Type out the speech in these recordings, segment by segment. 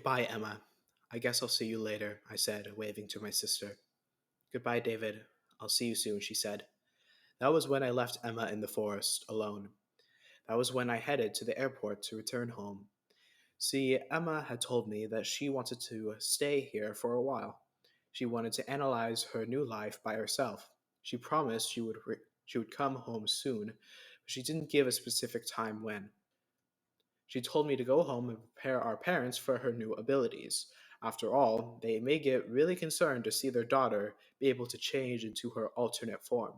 Goodbye, Emma. I guess I'll see you later, I said, waving to my sister. Goodbye, David. I'll see you soon, she said. That was when I left Emma in the forest, alone. That was when I headed to the airport to return home. See, Emma had told me that she wanted to stay here for a while. She wanted to analyze her new life by herself. She promised she would come home soon, but she didn't give a specific time when. She told me to go home and prepare our parents for her new abilities. After all, they may get really concerned to see their daughter be able to change into her alternate form.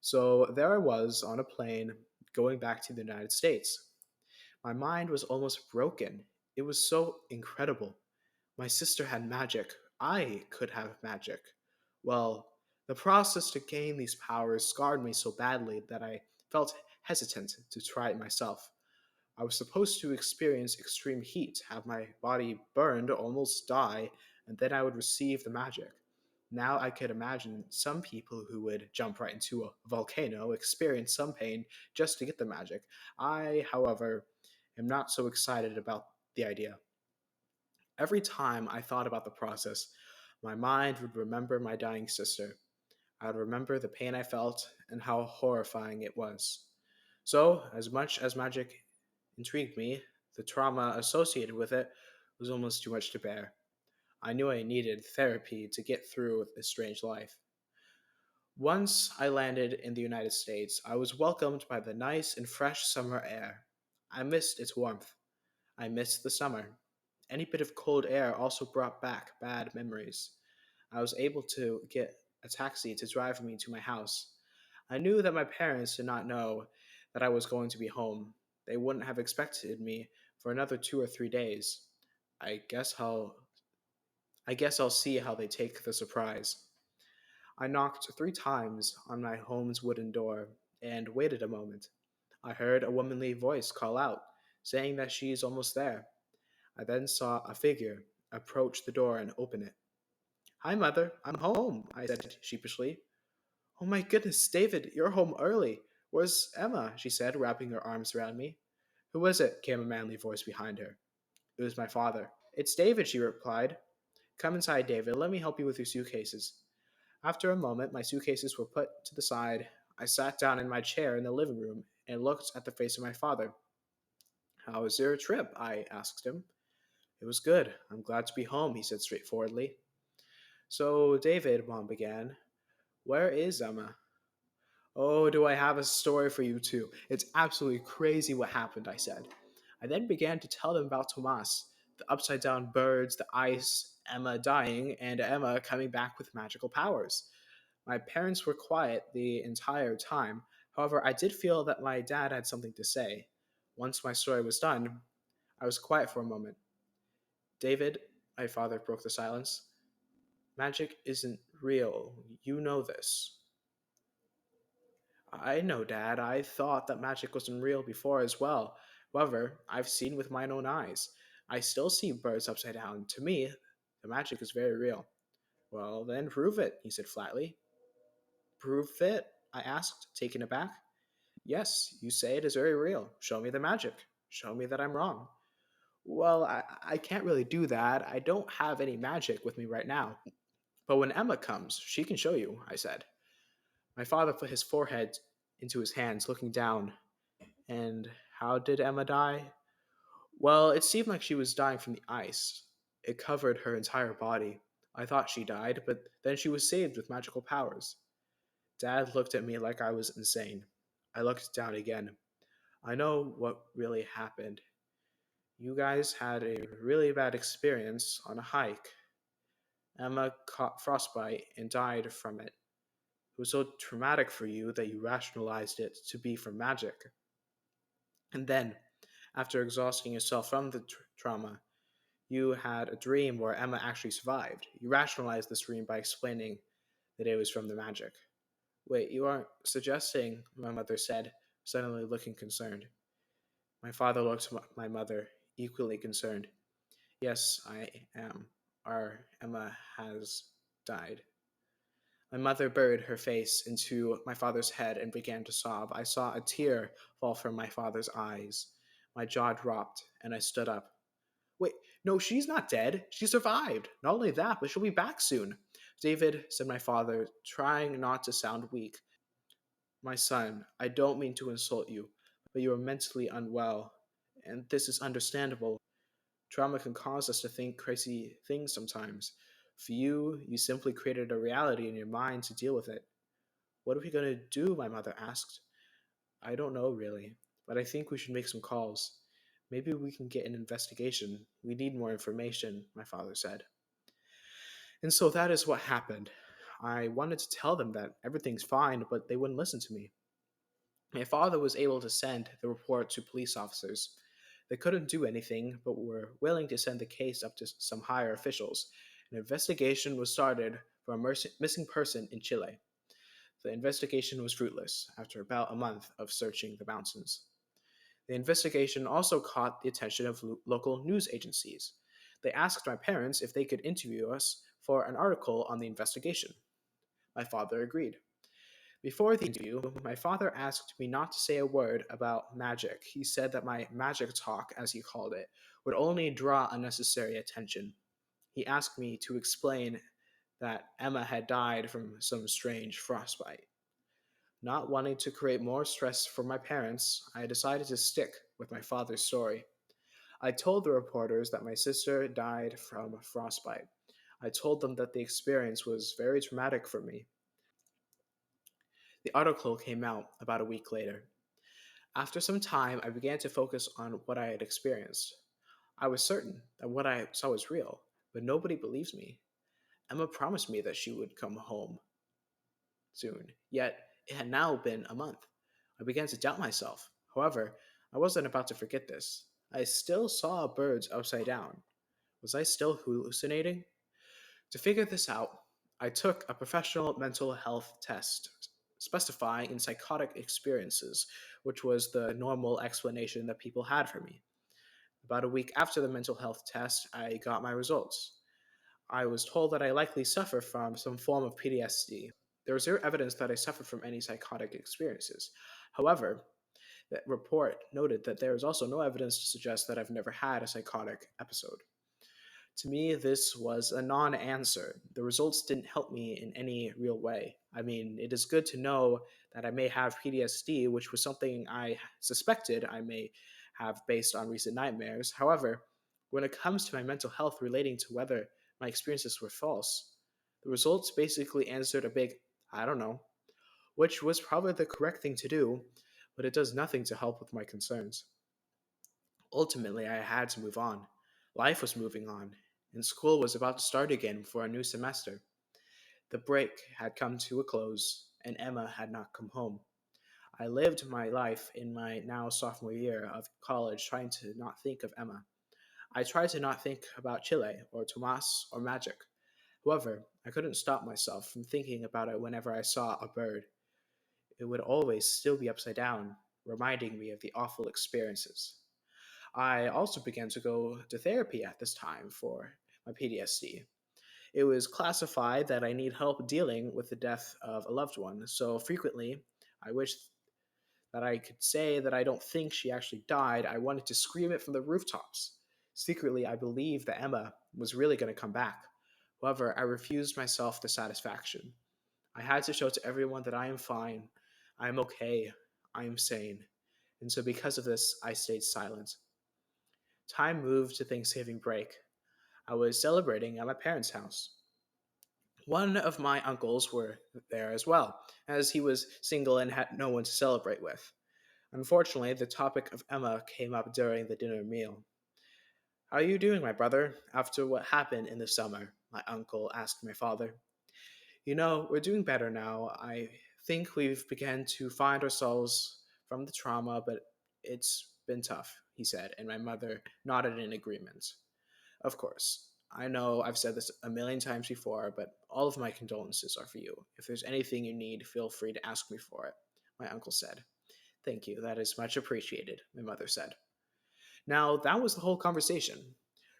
So there I was on a plane going back to the United States. My mind was almost broken. It was so incredible. My sister had magic. I could have magic. Well, the process to gain these powers scarred me so badly that I felt hesitant to try it myself. I was supposed to experience extreme heat, have my body burned, almost die, and then I would receive the magic. Now I could imagine some people who would jump right into a volcano, experience some pain just to get the magic. I, however, am not so excited about the idea. Every time I thought about the process, my mind would remember my dying sister. I would remember the pain I felt and how horrifying it was. So, as much as magic intrigued me, the trauma associated with it was almost too much to bear. I knew I needed therapy to get through this strange life. Once I landed in the United States, I was welcomed by the nice and fresh summer air. I missed its warmth. I missed the summer. Any bit of cold air also brought back bad memories. I was able to get a taxi to drive me to my house. I knew that my parents did not know that I was going to be home. They wouldn't have expected me for another 2 or 3 days. I guess how I guess I'll see how they take the surprise. I knocked 3 times on my home's wooden door and waited a moment. I heard a womanly voice call out, saying that she's almost there. I then saw a figure approach the door and open it. Hi, Mother. I'm home, I said sheepishly. Oh my goodness, David, you're home early. Where's Emma? She said, wrapping her arms around me. Who is it? Came a manly voice behind her. It was my father. It's David, she replied. Come inside, David. Let me help you with your suitcases. After a moment, my suitcases were put to the side. I sat down in my chair in the living room and looked at the face of my father. How was your trip? I asked him. It was good. I'm glad to be home, he said straightforwardly. So, David, Mom began, where is Emma? Oh, do I have a story for you too? It's absolutely crazy what happened, I said. I then began to tell them about Tomas, the upside down birds, the ice, Emma dying, and Emma coming back with magical powers. My parents were quiet the entire time. However, I did feel that my dad had something to say. Once my story was done, I was quiet for a moment. David, my father broke the silence. Magic isn't real. You know this. I know, Dad. I thought that magic wasn't real before as well. However, I've seen with my own eyes. I still see birds upside down. To me, the magic is very real. Well, then prove it, he said flatly. Prove it? I asked, taken aback. Yes, you say it is very real. Show me the magic. Show me that I'm wrong. Well, I can't really do that. I don't have any magic with me right now. But when Emma comes, she can show you, I said. My father put his forehead into his hands, looking down. And how did Emma die? Well, it seemed like she was dying from the ice. It covered her entire body. I thought she died, but then she was saved with magical powers. Dad looked at me like I was insane. I looked down again. I know what really happened. You guys had a really bad experience on a hike. Emma caught frostbite and died from it. It was so traumatic for you that you rationalized it to be from magic. And then, after exhausting yourself from the trauma, you had a dream where Emma actually survived. You rationalized this dream by explaining that it was from the magic. Wait, you aren't suggesting, my mother said, suddenly looking concerned. My father looked at my mother, equally concerned. Yes, I am. Our Emma has died. My mother buried her face into my father's head and began to sob. I saw a tear fall from my father's eyes. My jaw dropped, and I stood up. Wait, No, she's not dead. She survived. Not only that, but she'll be back soon. David, said my father, trying not to sound weak. My son, I don't mean to insult you, but you are mentally unwell, and this is understandable. Trauma can cause us to think crazy things sometimes. For you, you simply created a reality in your mind to deal with it. What are we going to do? My mother asked. I don't know really, but I think we should make some calls. Maybe we can get an investigation. We need more information, my father said. And so that is what happened. I wanted to tell them that everything's fine, but they wouldn't listen to me. My father was able to send the report to police officers. They couldn't do anything, but were willing to send the case up to some higher officials. An investigation was started for a missing person in Chile. The investigation was fruitless after about a month of searching the mountains. The investigation also caught the attention of local news agencies. They asked my parents if they could interview us for an article on the investigation. My father agreed. Before the interview, my father asked me not to say a word about magic. He said that my magic talk, as he called it, would only draw unnecessary attention. He asked me to explain that Emma had died from some strange frostbite. Not wanting to create more stress for my parents, I decided to stick with my father's story. I told the reporters that my sister died from frostbite. I told them that the experience was very traumatic for me. The article came out about a week later. After some time, I began to focus on what I had experienced. I was certain that what I saw was real, but nobody believes me. Emma promised me that she would come home soon, yet it had now been a month. I began to doubt myself. However, I wasn't about to forget this. I still saw birds upside down. Was I still hallucinating? To figure this out, I took a professional mental health test specifying in psychotic experiences, which was the normal explanation that people had for me. About a week after the mental health test, I got my results. I was told that I likely suffer from some form of PTSD. There was zero evidence that I suffered from any psychotic experiences. However, that report noted that there is also no evidence to suggest that I've never had a psychotic episode. To me, this was a non answer. The results didn't help me in any real way. I mean, it is good to know that I may have PTSD, which was something I suspected I may have based on recent nightmares. However, when it comes to my mental health relating to whether my experiences were false, the results basically answered a big, I don't know, which was probably the correct thing to do, but it does nothing to help with my concerns. Ultimately, I had to move on. Life was moving on, and school was about to start again for a new semester. The break had come to a close, and Emma had not come home. I lived my life in my now sophomore year of college trying to not think of Emma. I tried to not think about Chile or Tomas or magic. However, I couldn't stop myself from thinking about it whenever I saw a bird. It would always still be upside down, reminding me of the awful experiences. I also began to go to therapy at this time for my PTSD. It was classified that I need help dealing with the death of a loved one, so frequently I wished that I could say that I don't think she actually died. I wanted to scream it from the rooftops. Secretly, I believed that Emma was really going to come back. However, I refused myself the satisfaction. I had to show to everyone that I am fine, I am okay, I am sane. And so, because of this, I stayed silent. Time moved to Thanksgiving break. I was celebrating at my parents' house. One of my uncles were there as well, as he was single and had no one to celebrate with. Unfortunately, the topic of Emma came up during the dinner meal. How are you doing, my brother, after what happened in the summer? My uncle asked my father. We're doing better now. I think we've begun to find ourselves from the trauma, but it's been tough, he said, and my mother nodded in agreement. Of course. I know I've said this a million times before, but all of my condolences are for you. If there's anything you need, feel free to ask me for it, my uncle said. Thank you, that is much appreciated, my mother said. Now, that was the whole conversation.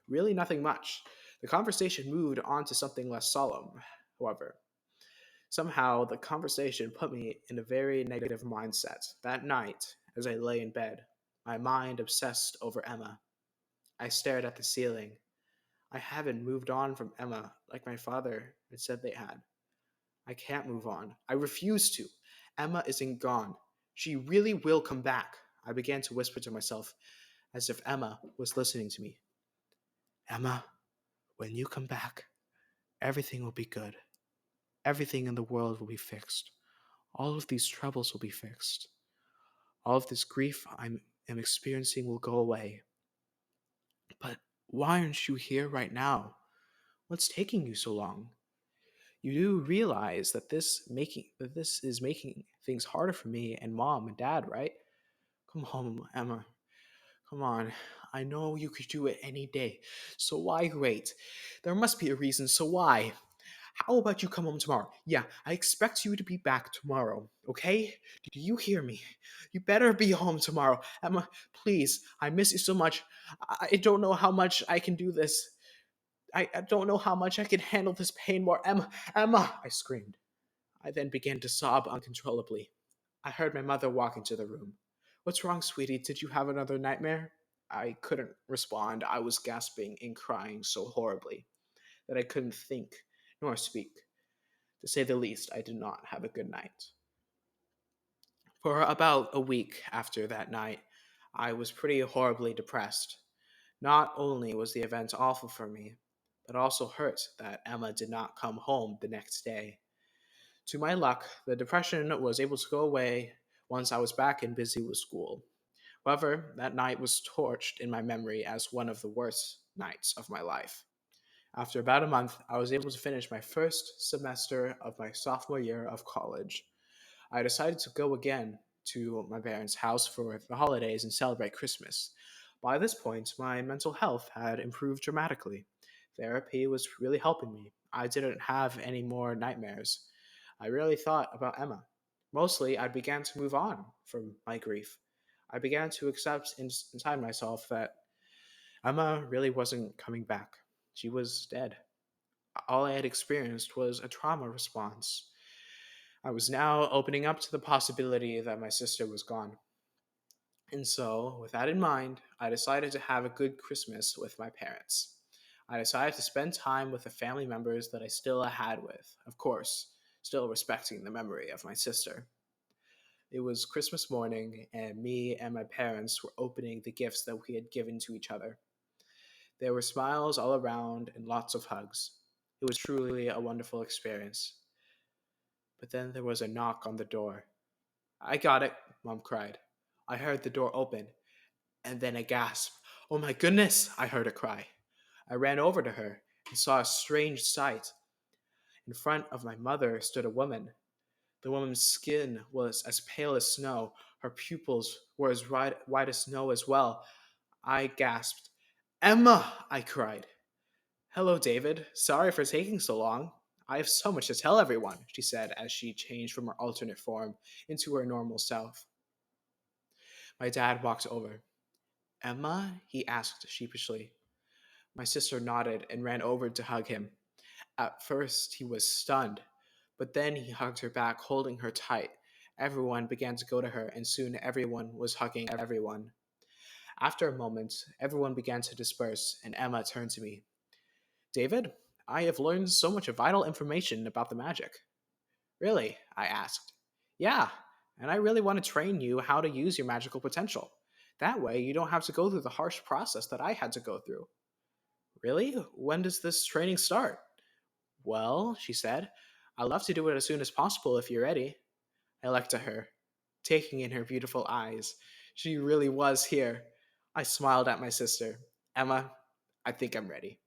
Really, nothing much. The conversation moved on to something less solemn, however. Somehow, the conversation put me in a very negative mindset. That night, as I lay in bed, my mind obsessed over Emma. I stared at the ceiling. I haven't moved on from Emma like my father had said they had. I can't move on. I refuse to. Emma isn't gone. She really will come back. I began to whisper to myself as if Emma was listening to me. Emma, when you come back, everything will be good. Everything in the world will be fixed. All of these troubles will be fixed. All of this grief am experiencing will go away. But why aren't you here right now? What's taking you so long? You do realize that this is making things harder for me and mom and dad, right? Come home, Emma. Come on. I know you could do it any day. So why wait? There must be a reason, so why? How about you come home tomorrow? Yeah, I expect you to be back tomorrow, okay? Do you hear me? You better be home tomorrow. Emma, please, I miss you so much. I don't know how much I can do this. I don't know how much I can handle this pain more. Emma, Emma, I screamed. I then began to sob uncontrollably. I heard my mother walk into the room. What's wrong, sweetie? Did you have another nightmare? I couldn't respond. I was gasping and crying so horribly that I couldn't think nor speak. To say the least, I did not have a good night. For about a week after that night, I was pretty horribly depressed. Not only was the event awful for me, but also hurt that Emma did not come home the next day. To my luck, the depression was able to go away once I was back and busy with school. However, that night was torched in my memory as one of the worst nights of my life. After about a month, I was able to finish my first semester of my sophomore year of college. I decided to go again to my parents' house for the holidays and celebrate Christmas. By this point, my mental health had improved dramatically. Therapy was really helping me. I didn't have any more nightmares. I really thought about Emma. Mostly, I began to move on from my grief. I began to accept inside myself that Emma really wasn't coming back. She was dead. All I had experienced was a trauma response. I was now opening up to the possibility that my sister was gone. And so, with that in mind, I decided to have a good Christmas with my parents. I decided to spend time with the family members that I still had with, of course, still respecting the memory of my sister. It was Christmas morning, and me and my parents were opening the gifts that we had given to each other. There were smiles all around and lots of hugs. It was truly a wonderful experience. But then there was a knock on the door. I got it, Mom cried. I heard the door open, and then a gasp. Oh my goodness, I heard her cry. I ran over to her and saw a strange sight. In front of my mother stood a woman. The woman's skin was as pale as snow. Her pupils were as white as snow as well. I gasped. Emma! I cried. Hello, David. Sorry for taking so long. I have so much to tell everyone, she said as she changed from her alternate form into her normal self. My dad walked over. Emma? He asked sheepishly. My sister nodded and ran over to hug him. At first, he was stunned, but then he hugged her back, holding her tight. Everyone began to go to her, and soon everyone was hugging everyone. After a moment, everyone began to disperse, and Emma turned to me. David, I have learned so much vital information about the magic. Really? I asked. Yeah, and I really want to train you how to use your magical potential. That way, you don't have to go through the harsh process that I had to go through. Really? When does this training start? Well, she said, I'd love to do it as soon as possible if you're ready. I looked at her, taking in her beautiful eyes. She really was here. I smiled at my sister. Emma, I think I'm ready.